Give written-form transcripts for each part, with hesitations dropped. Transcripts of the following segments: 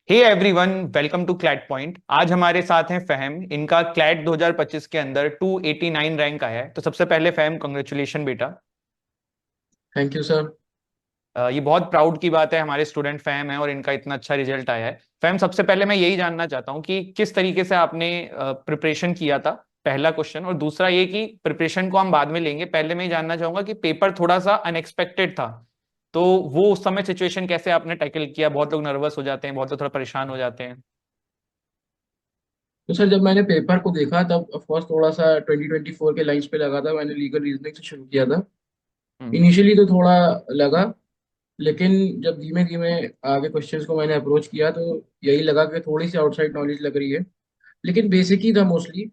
Hey everyone, welcome to CLAT point. आज हमारे साथ हैं फहम। इनका क्लैट 2025 के अंदर 289 रैंक आया है। तो सबसे पहले फहम, कांग्रेचुलेशन बेटा। Thank you sir. ये बहुत प्राउड की बात है, हमारे स्टूडेंट फहम है और इनका इतना अच्छा रिजल्ट आया है। फहम, सबसे पहले मैं यही जानना चाहता हूँ कि किस तरीके से आपने प्रिपरेशन किया था, पहला क्वेश्चन। और दूसरा ये कि प्रिपरेशन को हम बाद में लेंगे, पहले मैं ये जानना चाहूंगा कि पेपर थोड़ा सा अनएक्सपेक्टेड था, तो वो उस समय सिचुएशन कैसे आपने टैकल किया। बहुत लोग नर्वस हो जाते हैं, बहुत लोग थोड़ा परेशान हो जाते हैं। तो सर जब मैंने पेपर को देखा तब ऑफ कोर्स थोड़ा सा 2024 के लाइंस पे लगा था। मैंने लीगल रीजनिंग से शुरू किया था। हम्म। इनिशियली तो थोड़ा लगा, लेकिन जब धीमे धीमे आगे क्वेश्चंस को मैंने अप्रोच किया तो यही लगा कि थोड़ी सी आउटसाइड नॉलेज लग रही है। लेकिन बेसिक ही था मोस्टली।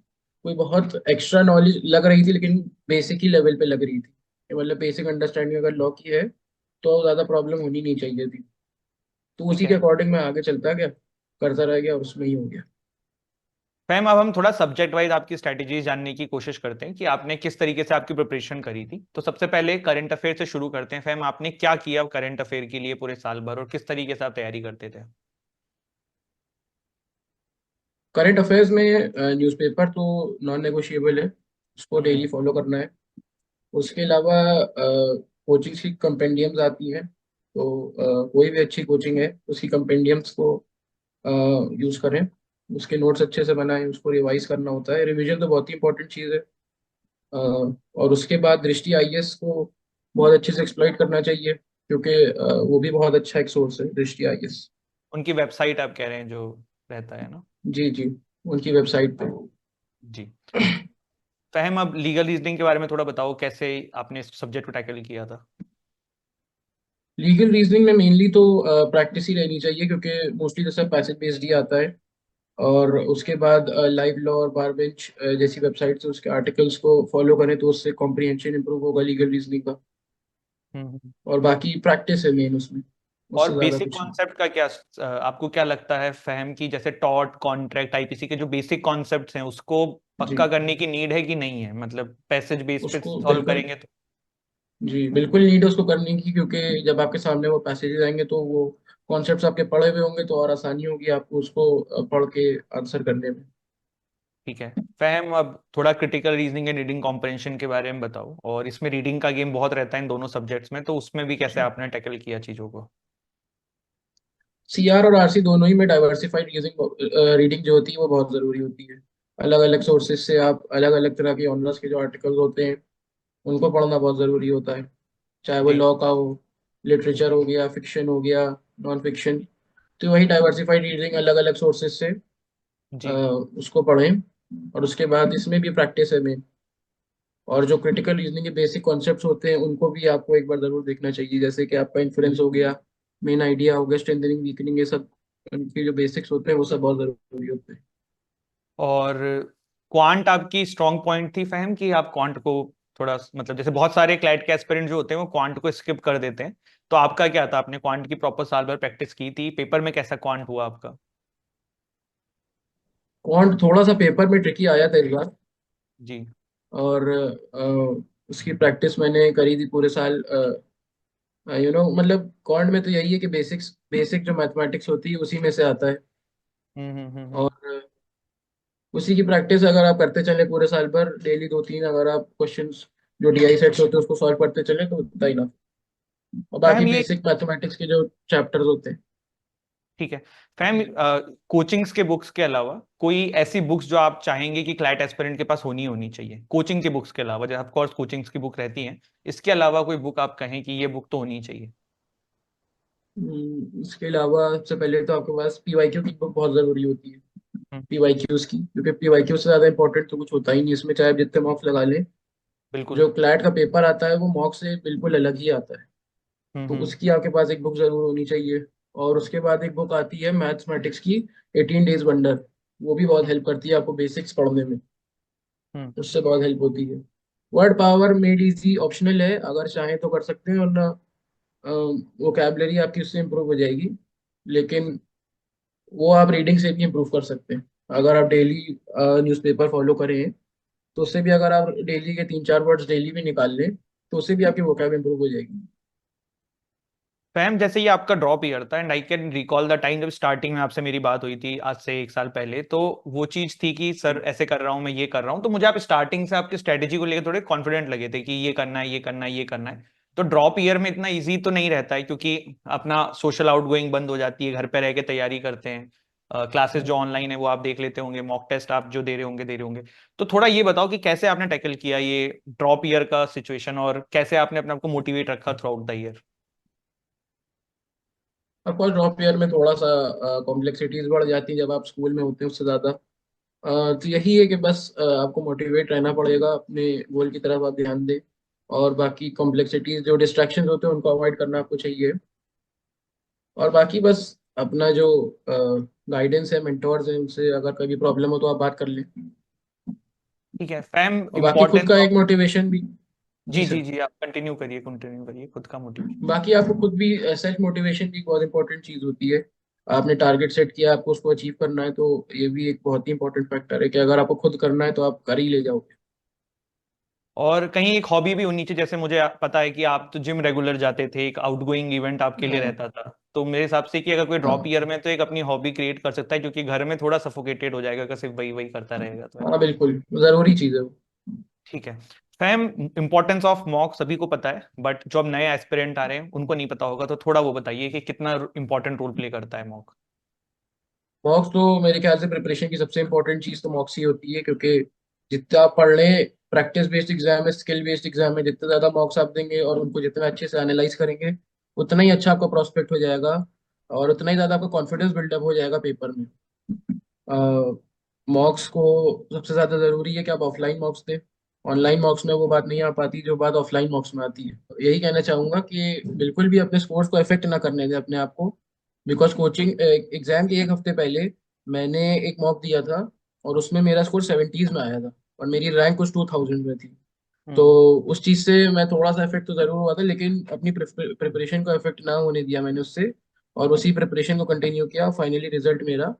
कोई बहुत एक्स्ट्रा नॉलेज लग रही थी, लेकिन बेसिक ही लेवल पे लग रही थी कि मतलब बेसिक अंडरस्टैंडिंग अगर लॉ की है तो ज़्यादा प्रॉब्लम होनी नहीं चाहिए थी। तो ठीक उसी के है अकॉर्डिंग मैं आगे चलता गया, करता रह गया और उसमें ही हो गया। फैम, अब हम थोड़ा सब्जेक्ट वाइज आपकी स्ट्रेटेजीज जानने की कोशिश करते हैं कि आपने किस तरीके से आपकी प्रिपरेशन करी थी। तो सबसे पहले करंट अफेयर से शुरू करते हैं। फैम, आपने क्या किया करंट अफेयर के लिए पूरे साल भर, और किस तरीके से आप तैयारी करते थे। करंट अफेयर्स में न्यूज़पेपर तो नॉन नेगोशिएबल है, उसको डेली हम्म। फॉलो करना है। उसके अलावा कोचिंग्स की कंपेंडियम्स आती हैं, तो कोई भी अच्छी कोचिंग है उसकी कंपेंडियम्स को यूज़ करें। उसके नोट्स अच्छे से बनाएं, उसको रिवाइज करना होता है। रिवीजन तो बहुत ही इंपॉर्टेंट चीज़ है। और उसके बाद दृष्टि आईएएस को बहुत अच्छे से एक्सप्लॉइट करना चाहिए, क्योंकि वो भी बहुत अच्छा एक सोर्स है, दृष्टि आईएएस। उनकी वेबसाइट आप कह रहे हैं जो रहता है ना। जी जी, उनकी वेबसाइट पे। जी। फहम, अब लीगल रीजनिंग के बारे में थोड़ा बताओ, कैसे आपने इस सब्जेक्ट को टैकल किया था। लीगल रीजनिंग में मेनली तो प्रैक्टिस ही रहनी चाहिए, क्योंकि मोस्टली जैसा पैसेज बेस्ड ही आता है। और उसके बाद लाइव लॉ और बार बेंच जैसी वेबसाइट से उसके आर्टिकल्स को फॉलो करें तो उससे कॉम्प्रिहेंशन इंप्रूव होगा लीगल रीजनिंग का। हम्म। और बाकी प्रैक्टिस है मेन उसमें, और उससे ज़्यादा बेसिक कुछ नहीं। कॉन्सेप्ट का क्या, आपको क्या लगता है फहम की, जैसे टॉट कॉन्ट्रैक्ट आईपीसी के जो बेसिक कॉन्सेप्ट्स हैं उसको पक्का जी, करने की नीड है कि नहीं है, मतलब पैसेज बेस पे उसको सॉल्व बिल्कुल, करेंगे तो। जी बिल्कुल नीड है उसको करने की, क्योंकि जब आपके सामने वो पैसेजेस आएंगे तो वो कॉन्सेप्ट्स आपके पढ़े हुए होंगे तो और आसानी होगी आपको उसको पढ़ के आंसर करने में। ठीक है फहम, अब थोड़ा critical reasoning and reading comprehension के बारे में बताओ। और इसमें रीडिंग का गेम बहुत रहता है इन दोनों सब्जेक्ट्स में, तो उसमें भी कैसे आपने टैकल किया चीजों को। सीआर और आरसी दोनों ही में डाइवर्सिफाइड रीडिंग रीडिंग जो होती है वो बहुत ज़रूरी होती है। अलग अलग सोर्सेज से आप अलग अलग तरह के ऑनर्स के जो आर्टिकल्स होते हैं उनको पढ़ना बहुत ज़रूरी होता है। चाहे वो जी। लॉ का हो, लिटरेचर हो गया, फिक्शन हो गया, नॉन फिक्शन। तो वही डाइवर्सिफाइड रीडिंग अलग अलग सोर्सेज से जी। उसको पढ़ें। और उसके बाद इसमें भी प्रैक्टिस है मेन। और जो क्रिटिकल रीजनिंग के बेसिक कॉन्सेप्ट्स होते हैं उनको भी आपको एक बार जरूर देखना चाहिए, जैसे कि आपका इन्फ्लुएंस हो गया, मेन आइडिया हो गया, स्ट्रेंथनिंग वीकनिंग, ये सब उनके जो बेसिक्स होते हैं वो सब बहुत जरूरी होते हैं। और क्वांट आपकी स्ट्रॉन्ग पॉइंट थी फहम, कि आप क्वांट को थोड़ा, मतलब जैसे बहुत सारे क्लैट के एस्पिरेंट जो होते हैं वो क्वांट को स्किप कर देते हैं, तो आपका क्या था, आपने क्वांट की प्रॉपर साल भर प्रैक्टिस की थी, पेपर में कैसा क्वांट हुआ आपका। क्वांट थोड़ा सा पेपर में ट्रिकी आया था इस बार। जी। और उसकी प्रैक्टिस मैंने करी थी पूरे साल। मतलब क्वांट में तो यही है कि बेसिक जो मैथमेटिक्स होती है उसी में से आता है। हम्म। और उसी की प्रैक्टिस अगर आप करते चले पूरे साल भर, डेली दो तीन अगर आप क्वेश्चंस जो डीआई सेट्स होते हैं उसको सॉल्व करते चले तो उतना ही ना। और बाकी फहम ये, बेसिक मैथमेटिक्स के जो चैप्टर्स होते हैं। ठीक है फहम, कोचिंग्स के बुक्स के अलावा कोई ऐसी बुक्स जो आप चाहेंगे कि क्लैट एस्पिरेंट के पास होनी होनी चाहिए, कोचिंग के बुक्स के अलावा, जैसे ऑफ कोर्स कोचिंग्स की बुक रहती हैं, इसके अलावा कोई बुक आप कहें कि ये बुक तो होनी चाहिए। इसके अलावा सबसे पहले तो आपके पास पीवाईक्यू की बुक बहुत जरूरी होती है। हम्म। पीवाईक्यूज की, क्योंकि पीवाईक्यू से ज्यादा इंपॉर्टेंट तो कुछ होता ही नहीं इसमें, चाहे आप जितने मार्क्स लगा लें। बिल्कुल। जो क्लैट का पेपर आता है वो मॉक से बिल्कुल अलग ही आता है। तो हम्म। उसकी आपके पास एक बुक जरूर होनी चाहिए। और उसके बाद एक बुक आती है मैथमेटिक्स की, 18 डेज वंडर। वो भी बहुत हम्म। हेल्प करती है आपको बेसिक्स पढ़ने में, हम्म। उससे बहुत हेल्प होती है। Word power made easy optional है, अगर चाहें तो कर सकते हैं, वरना वोकैबलरी आपकी उससे इम्प्रूव हो जाएगी। लेकिन वो आप रीडिंग से भी इम्प्रूव कर सकते हैं। अगर आप डेली न्यूज़पेपर फॉलो करें तो उससे भी, अगर आप डेली के तीन चार वर्ड्स डेली भी निकाल लें तो उससे भी आपकी वोकैब इम्प्रूव हो जाएगी। फैम जैसे ये आपका ड्रॉप ईयर था, and I can recall the time जब स्टार्टिंग में आपसे मेरी बात हुई थी आज से 1 साल पहले, तो वो चीज थी कि सर ऐसे कर रहा हूँ मैं, ये कर रहा हूँ, तो मुझे आप स्टार्टिंग से आपकी स्ट्रेटेजी को लेकर थोड़े कॉन्फिडेंट लगे थे कि ये करना है, ये करना है, ये करना है। तो ड्रॉप ईयर में इतना इजी तो नहीं रहता है, क्योंकि अपना सोशल आउटगोइंग बंद हो जाती है, घर पे रह के तैयारी करते हैं, क्लासेस जो ऑनलाइन है वो आप देख लेते होंगे, मॉक टेस्ट आप जो दे रहे होंगे। तो थोड़ा ये बताओ कि कैसे आपने टैकल किया ये ड्रॉप ईयर का सिचुएशन, और कैसे आपने अपने आप को मोटिवेट रखा through out the year. Of course drop year में थोड़ा सा कॉम्प्लेक्सिटीज बढ़ जाती है जब आप स्कूल में होते हैं उससे ज़्यादा। तो यही है कि बस आपको मोटिवेट रहना पड़ेगा, अपने गोल की तरफ आप ध्यान दें, और बाकी कॉम्प्लेक्सिटीज जो डिस्ट्रैक्शंस होते हैं उनको अवॉइड करना आपको चाहिए। और बाकी बस अपना जो गाइडेंस है, मेंटोर्स हैं, उनसे अगर कभी प्रॉब्लम हो तो आप बात कर लें। ठीक है फैम, और बाकी खुद इम्पोर्टेंस का ऑफ। एक मोटिवेशन भी। जी जी जी सर। जी, आप कंटिन्यू करिए खुद का मोटिवेशन। बाकी आपको खुद भी सेल्फ मोटिवेशन भी बहुत इंपॉर्टेंट चीज़ होती है। आपने टारगेट सेट किया, आपको उसको अचीव करना है, तो ये भी एक बहुत ही इंपॉर्टेंट फैक्टर है कि अगर आपको खुद करना है तो आप कर ही ले जाओगे। और कहीं एक हॉबी भी होनी चाहिए, जैसे मुझे पता है कि आप तो जिम रेगुलर जाते थे, एक आउटगोइंग इवेंट आपके लिए हाँ रहता था। तो मेरे हिसाब से कि अगर कोई ड्रॉप हाँ ईयर में तो एक अपनी हॉबी क्रिएट कर सकता है, क्योंकि घर में थोड़ा सफोकेटेड हो जाएगा अगर सिर्फ वही वही करता रहेगा तो, है हाँ, ना। बिल्कुल ज़रूरी चीज़ है वो। ठीक है फैम, इम्पोर्टेंस ऑफ मॉक सभी को पता है, बट जो अब नए एस्पिरेंट आ रहे हैं उनको नहीं पता होगा, तो थोड़ा वो बताइए कि कितना इंपॉर्टेंट रोल प्ले करता है मॉक। मॉक्स तो मेरे ख्याल से प्रिपरेशन की सबसे इंपॉर्टेंट चीज़ तो मॉक्स ही होती है, क्योंकि जितना आप पढ़ लें, प्रैक्टिस बेस्ड एग्जाम है, स्किल बेस्ड एग्जाम है, जितने ज़्यादा मॉक्स आप देंगे और उनको जितना अच्छे से एनालाइज करेंगे, उतना ही अच्छा आपका प्रोस्पेक्ट हो जाएगा, और उतना ही ज़्यादा आपका कॉन्फिडेंस बिल्डअप हो जाएगा पेपर में। मॉक्स को सबसे ज़्यादा ज़रूरी है कि आप ऑफलाइन मॉक्स दें। ऑनलाइन मॉक्स में वो बात नहीं आ पाती जो बात ऑफलाइन मॉक्स में आती है। तो यही कहना चाहूँगा कि बिल्कुल भी अपने स्कोर्स को इफेक्ट ना करने दें अपने आप को। बिकॉज कोचिंग एग्जाम के एक हफ्ते पहले मैंने एक मॉक दिया था, और उसमें मेरा स्कोर 70s में आया था, और मेरी रैंक कुछ 2000 में थी। तो हम्म। उस चीज़ से मैं थोड़ा सा इफेक्ट तो ज़रूर हुआ था, लेकिन अपनी प्रिपरेशन को इफेक्ट ना होने दिया मैंने उससे, और उसी प्रिपरेशन को कंटिन्यू किया। फाइनली रिजल्ट मेरा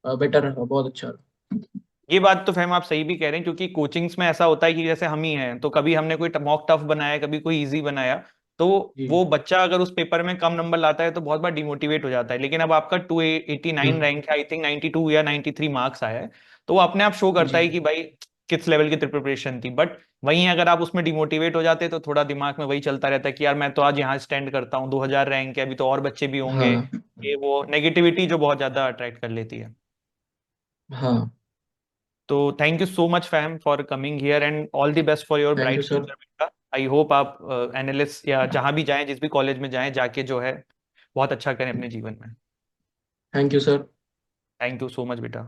बेटर रहा, बहुत अच्छा रहा। ये बात तो फैम आप सही भी कह रहे हैं, क्योंकि कोचिंग्स में ऐसा होता है कि जैसे हम ही हैं, तो कभी हमने कोई मॉक टफ बनाया, कभी कोई इजी बनाया, तो जी। वो बच्चा अगर उस पेपर में कम नंबर लाता है तो बहुत बार डिमोटिवेट हो जाता है। लेकिन अब आपका 289 हम्म। रैंक है, आई थिंक 92 या 93 मार्क्स आया है, तो वो अपने आप शो करता जी। है कि भाई किस लेवल की प्रिपरेशन थी। बट वहीं अगर आप उसमें डिमोटिवेट हो जाते तो थोड़ा दिमाग में वही चलता रहता है कि यार मैं तो आज यहाँ स्टैंड करता हूँ, 2000 रैंक है, अभी तो और बच्चे भी होंगे, हाँ ये वो नेगेटिविटी जो बहुत ज्यादा अट्रैक्ट कर लेती है। हाँ। तो thank you so much fam for coming here, and all the best for your thank you bright sir. Future बेटा। आई होप आप एनालिस्ट या जहां भी जाएं, जिस भी कॉलेज में जाएं, जाके जो है बहुत अच्छा करें अपने जीवन में। Thank you sir. Thank you so much बेटा।